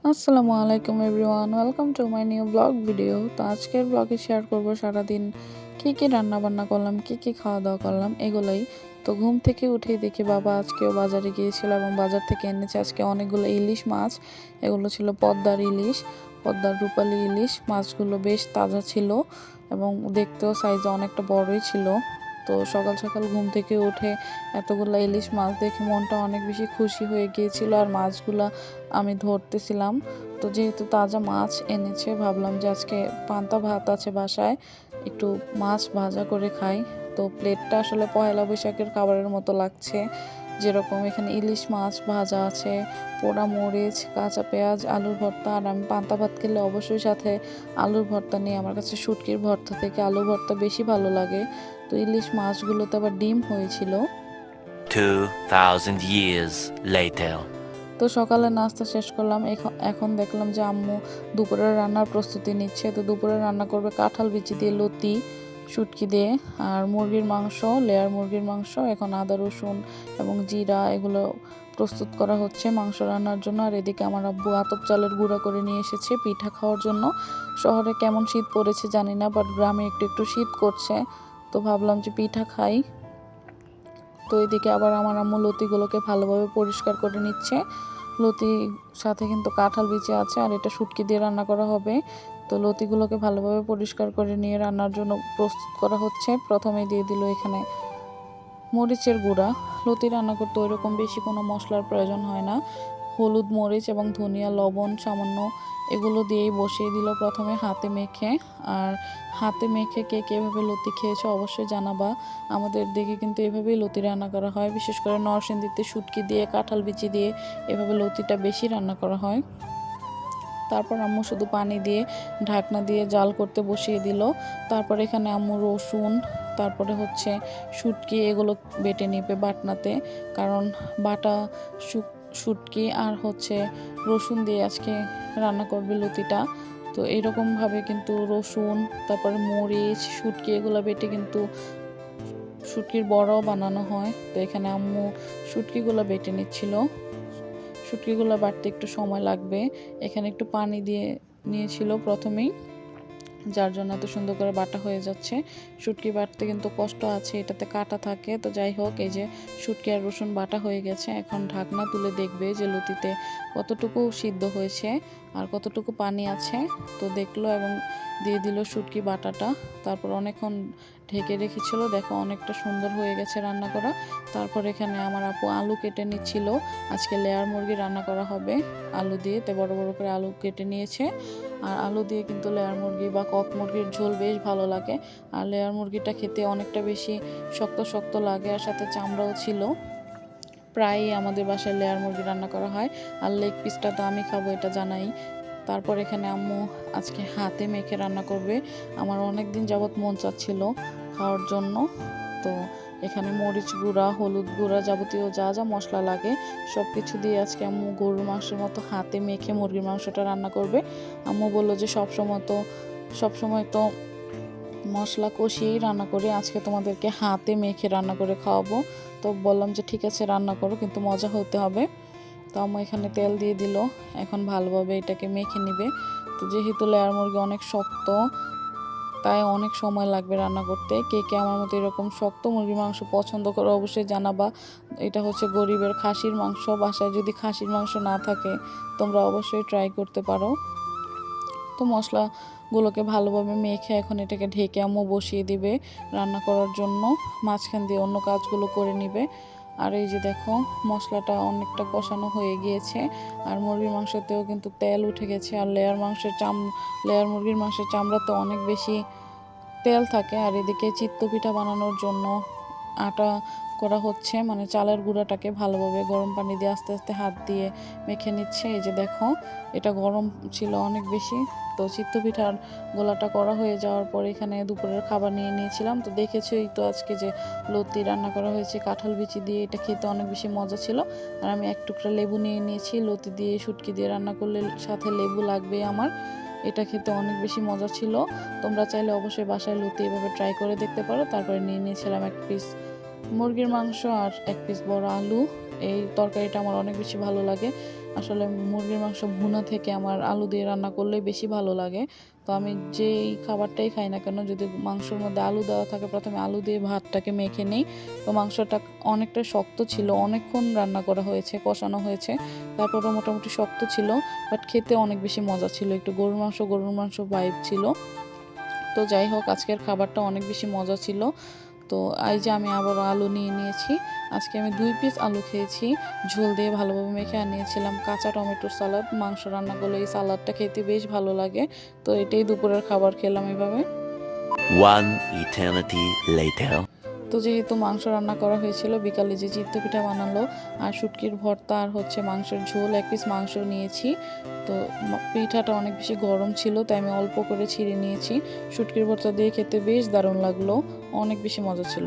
আসসালামু আলাইকুম everyone, welcome to my new blog video. তো আজকের ব্লগে শেয়ার করব সারাদিন কী রান্না বান্না করলাম, কী খাওয়া দাওয়া করলাম এগুলোই। তো ঘুম থেকে উঠেই দেখি বাবা আজকেও বাজারে গিয়েছিল এবং বাজার থেকে এনেছে আজকে অনেকগুলো ইলিশ মাছ। এগুলো ছিল পদ্মার ইলিশ, পদ্মার রূপালী ইলিশ। মাছগুলো বেশ তাজা ছিল এবং দেখতেও সাইজে অনেকটা বড়ই ছিল। তো সকাল সকাল ঘুম থেকে উঠে এতগুলো ইলিশ মাছ দেখে মনটা অনেক বেশি খুশি হয়ে গিয়েছিল। আর মাছগুলা আমি ধরতেছিলাম। তো যেহেতু তাজা মাছ এনেছে, ভাবলাম যে আজকে পান্তা ভাত আছে বাসায়, একটু মাছ ভাজা করে খাই। তো প্লেটটা আসলে পয়লা বৈশাখের খাবারের মতো লাগছে। যেরকম এখানে ইলিশ মাছ ভাজা আছে, পোড়া মরিচ, কাঁচা পেঁয়াজ, আলুর ভর্তা। আর আমি পান্তা ভাত খেলে অবশ্যই সাথে আলুর ভর্তা নিই। আমার কাছে শুটকির ভর্তা থেকে আলু ভর্তা বেশি ভালো লাগে। তো ইলিশ মাছগুলোতে আবার ডিম হয়েছিল। 2000 years later. তো সকালে নাস্তা শেষ করলাম। এখন দেখলাম যে আম্মু দুপুরের রান্নার প্রস্তুতি নিচ্ছে। তো দুপুরে রান্না করবে কাঁঠাল বিচি দিয়ে লতি, শুটকি দিয়ে, আর মুরগির মাংস, লেয়ার মুরগির মাংস। এখন আদা রসুন এবং জিরা এগুলো প্রস্তুত করা হচ্ছে মাংস রান্নার জন্য। আর এদিকে আমার আব্বু আতপ চালের গুঁড়া করে নিয়ে এসেছে পিঠা খাওয়ার জন্য। শহরে কেমন শীত পড়েছে জানি না, বাট গ্রামে একটু একটু শীত করছে। তো ভাবলাম যে পিঠা খাই। তো এদিকে আবার আমার আম্মু লতিগুলোকে ভালোভাবে পরিষ্কার করে নিচ্ছে। লতি সাথে কিন্তু কাঁঠাল বিচি আছে, আর এটা শুটকি দিয়ে রান্না করা হবে। তো লতিগুলোকে ভালোভাবে পরিষ্কার করে নিয়ে রান্নার জন্য প্রস্তুত করা হচ্ছে। প্রথমে দিয়ে দিল এখানে মরিচের গুঁড়া। লতি রান্না করতে ওইরকম বেশি কোনো মশলার প্রয়োজন হয় না। হলুদ, মরিচ এবং ধনিয়া, লবণ সামান্য, এগুলো দিয়েই বসিয়ে দিল প্রথমে হাতে মেখে। আর হাতে মেখে কে কীভাবে লতি খেয়েছে অবশ্যই জানাবা। আমাদের দিকে কিন্তু এভাবেই লতি রান্না করা হয়, বিশেষ করে নরসিংদীতে শুটকি দিয়ে, কাঁঠাল বিচি দিয়ে এভাবে লতিটা বেশি রান্না করা হয়। তারপর আম্মু শুধু পানি দিয়ে ঢাকনা দিয়ে জাল করতে বসিয়ে দিল। তারপর এখানে আম্মু রসুন, তারপরে হচ্ছে শুটকি এগুলো বেটে নিবে বাটনাতে, কারণ বাটা শুটকি আর হচ্ছে রসুন দিয়ে আজকে রান্না করবে লতিটা। তো এইরকমভাবে কিন্তু রসুন, তারপরে মরিচ, শুটকি এগুলো বেটে কিন্তু শুটকির বড়াও বানানো হয়। তো এখানে আম্মু শুটকিগুলো বেটে নিচ্ছিল। শুটকিগুলো বাটতে একটু সময় লাগবে। এখানে একটু পানি দিয়ে নিয়েছিল প্রথমেই, যার জন্য এত সুন্দর করে বাটা হয়ে যাচ্ছে। শুটকি বাটতে কিন্তু কষ্ট আছে, এটাতে কাটা থাকে। তো যাই হোক, এই যে শুটকি আর রসুন বাটা হয়ে গেছে। এখন ঢাকনা তুলে দেখবে যে লতিতে কতটুকু সিদ্ধ হয়েছে আর কতটুকু পানি আছে। তো দেখলো এবং দিয়ে দিল শুটকি বাটাটা। তারপর অনেকক্ষণ ঢেকে রেখেছিল, দেখো অনেকটা সুন্দর হয়ে গেছে রান্না করা। তারপর এখানে আমার আপু আলু কেটে নিচ্ছিল। আজকে লেয়ার মুরগি রান্না করা হবে আলু দিয়ে, তো বড় বড় করে আলু কেটে নিয়েছে। আর আলু দিয়ে কিন্তু লেয়ার মুরগি বা কক মুরগির ঝোল বেশ ভালো লাগে। আর লেয়ার মুরগিটা খেতে অনেকটা বেশি শক্ত শক্ত লাগে, আর সাথে চামড়াও ছিল। প্রায়ই আমাদের বাসায় লেয়ার মুরগি রান্না করা হয়। আর লেগ পিসটা তো আমি খাবো, এটা জানাই। তারপর এখানে আম্মু আজকে হাতে মেখে রান্না করবে। আমার অনেক দিন যাবৎ মন চাচ্ছিল খাওয়ার জন্য। তো এখানে মরিচ গুঁড়া, হলুদ গুঁড়া, যাবতীয় যা যা মশলা লাগে সব কিছু দিয়ে আজকে আম্মু গরুর মাংসের মতো হাতে মেখে মুরগির মাংসটা রান্না করবে। আম্মু বললো যে সবসময় তো মশলা কষিয়েই রান্না করি, আজকে তোমাদেরকে হাতে মেখে রান্না করে খাওয়াবো। তো বললাম যে ঠিক আছে রান্না করো, কিন্তু মজা হতে হবে। তো আম্মু এখানে তেল দিয়ে দিল। এখন ভালোভাবে এটাকে মেখে নিবে। তো যেহেতু লেয়ার মুরগি অনেক শক্ত, তাই অনেক সময় লাগবে রান্না করতে। কে কে আমার মতো এরকম শক্ত মুরগির মাংস পছন্দ করো অবশ্যই জানাবা। এটা হচ্ছে গরিবের খাসির মাংস। বাসায় যদি খাসির মাংস না থাকে তোমরা অবশ্যই ট্রাই করতে পারো। তো মশলাগুলোকে ভালোভাবে মেখে এখন এটাকে ঢেকে আম্মু বসিয়ে দিবে রান্না করার জন্য। মাঝখান দিয়ে অন্য কাজগুলো করে নিবে। আর এই যে দেখো মশলাটা অনেকটা কষানো হয়ে গিয়েছে। আর মুরগির মাংসতেও কিন্তু তেল উঠে গেছে। আর লেয়ার মুরগির মাংসের চামড়াতে অনেক বেশি তেল থাকে। আর এদিকে চিত্তপিঠা বানানোর জন্য আটা করা হচ্ছে, মানে চালের গুঁড়াটাকে ভালোভাবে গরম পানি দিয়ে আস্তে আস্তে হাত দিয়ে মেখে নিচ্ছে। এই যে দেখো এটা গরম ছিল অনেক বেশি। তো চিত্তপিঠার গোলাটা করা হয়ে যাওয়ার পর এখানে দুপুরের খাবার নিয়ে নিয়েছিলাম। তো দেখেছোই তো আজকে যে লতি রান্না করা হয়েছে কাঁঠাল বিচি দিয়ে, এটা খেতে অনেক বেশি মজা ছিল। আর আমি এক টুকরা লেবু নিয়ে নিয়েছি। লতি দিয়ে শুটকি দিয়ে রান্না করলে সাথে লেবু লাগবে আমার। এটা খেতে অনেক বেশি মজা ছিল। তোমরা চাইলে অবশ্যই বাসায় লতি এভাবে ট্রাই করে দেখতে পারো। তারপরে নিয়ে নিয়েছিলাম এক পিস মুরগির মাংস আর এক পিস বড় আলু। এই তরকারিটা আমার অনেক বেশি ভালো লাগে। আসলে মুরগির মাংস ভুনা থেকে আমার আলু দিয়ে রান্না করলেই বেশি ভালো লাগে। তো আমি যেই খাবারটাই খাই না কেন, যদি মাংসের মধ্যে আলু দেওয়া থাকে, প্রথমে আলু দিয়ে ভাতটাকে মেখে নিই। তো মাংসটা অনেকটা শক্ত ছিল, অনেকক্ষণ রান্না করা হয়েছে, কষানো হয়েছে, তারপরেও মোটামুটি শক্ত ছিল, বাট খেতে অনেক বেশি মজা ছিল, একটু গরুর মাংস ভাইব ছিল। তো যাই হোক, আজকের খাবারটা অনেক বেশি মজা ছিল। তো এই যে আমি আবারও আলু নিয়ে নিয়েছি। আজকে আমি 2 পিস আলু খেয়েছি, ঝোল দিয়ে ভালোভাবে মেখে নিয়েছিলাম কাঁচা টমেটোর সালাদ। মাংস রান্না করলে এই সালাদটা খেতে বেশ ভালো লাগে। তো এটাই দুপুরের খাবার খেলাম এভাবে। One eternity later. তো যেহেতু মাংস রান্না করা হয়েছিল, বিকালে যে চিত্ত পিঠা বানালো আর শুটকির ভর্তা আর হচ্ছে মাংসের ঝোল, 1 পিস মাংস নিয়েছি। তো পিঠাটা অনেক বেশি গরম ছিল, তাই আমি অল্প করে ছিঁড়ে নিয়েছি। শুটকির ভর্তা দিয়ে খেতে বেশ দারুণ লাগলো, অনেক বেশি মজা ছিল।